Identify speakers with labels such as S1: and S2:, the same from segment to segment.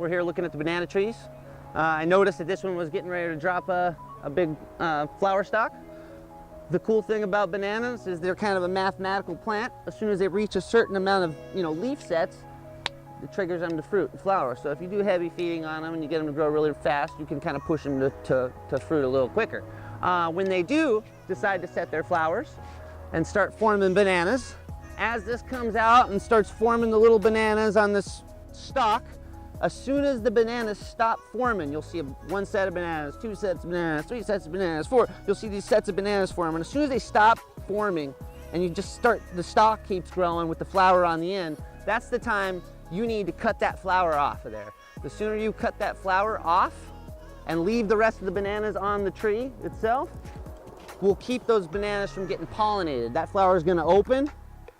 S1: We're here looking at the banana trees. I noticed that this one was getting ready to drop a big flower stalk. The cool thing about bananas is they're kind of a mathematical plant. As soon as they reach a certain amount of leaf sets, it triggers them to fruit and flower. So if you do heavy feeding on them and you get them to grow really fast, you can kind of push them to fruit a little quicker. When they do decide to set their flowers and start forming bananas, as this comes out and starts forming the little bananas on this stalk, as soon as the bananas stop forming, you'll see one set of bananas, two sets of bananas, three sets of bananas, four. You'll see these sets of bananas forming. As soon as they stop forming and you just start, the stalk keeps growing with the flower on the end, that's the time you need to cut that flower off of there. The sooner you cut that flower off and leave the rest of the bananas on the tree itself, will keep those bananas from getting pollinated. That flower is going to open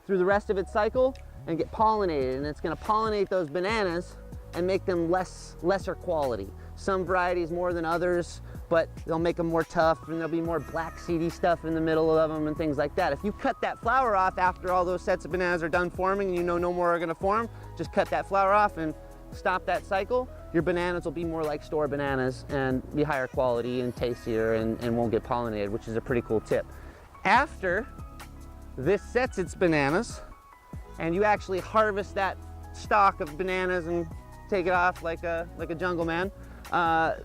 S1: through the rest of its cycle and get pollinated, and it's going to pollinate those bananas and make them lesser quality. Some varieties more than others, but they'll make them more tough, and there'll be more black seedy stuff in the middle of them and things like that. If you cut that flower off after all those sets of bananas are done forming and you know no more are going to form, just cut that flower off and stop that cycle. Your bananas will be more like store bananas and be higher quality and tastier and won't get pollinated, which is a pretty cool tip. After this sets its bananas and you actually harvest that stalk of bananas and take it off like a jungle man,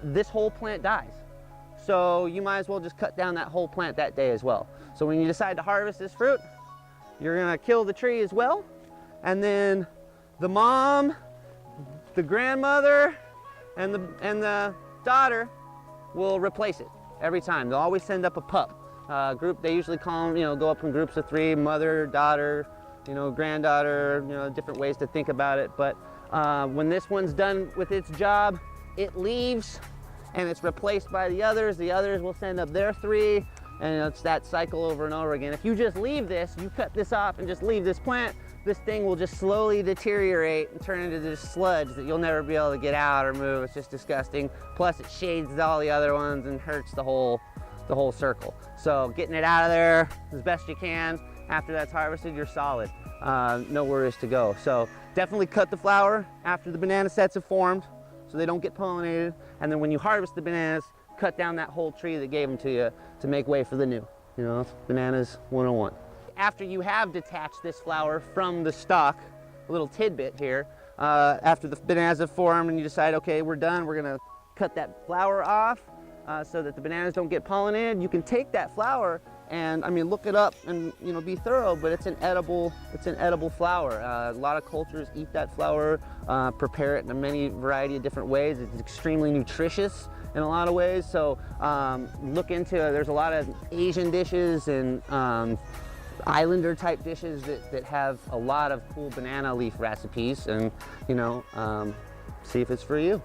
S1: this whole plant dies. So you might as well just cut down that whole plant that day as well. So when you decide to harvest this fruit, you're gonna kill the tree as well, and then the mom, the grandmother, and the daughter will replace it every time. They'll always send up a pup. Group, they usually call them, go up in groups of 3, mother, daughter, granddaughter, different ways to think about it. But when this one's done with its job, it leaves and it's replaced by the others. The others will send up their 3, and it's that cycle over and over again. If you just leave this, you cut this off and just leave this plant, this thing will just slowly deteriorate and turn into this sludge that you'll never be able to get out or move. It's just disgusting. Plus it shades all the other ones and hurts the whole circle. So getting it out of there as best you can. After that's harvested, you're solid. No worries to go. So definitely cut the flower after the banana sets have formed so they don't get pollinated. And then when you harvest the bananas, cut down that whole tree that gave them to you to make way for the new. Bananas 101. After you have detached this flower from the stalk, a little tidbit here, after the bananas have formed and you decide, okay, we're done, we're gonna cut that flower off so that the bananas don't get pollinated, you can take that flower and, look it up and, be thorough, but it's an edible flower. A lot of cultures eat that flower, prepare it in a many variety of different ways. It's extremely nutritious in a lot of ways, so look into it. There's a lot of Asian dishes and islander type dishes that have a lot of cool banana leaf recipes, and see if it's for you.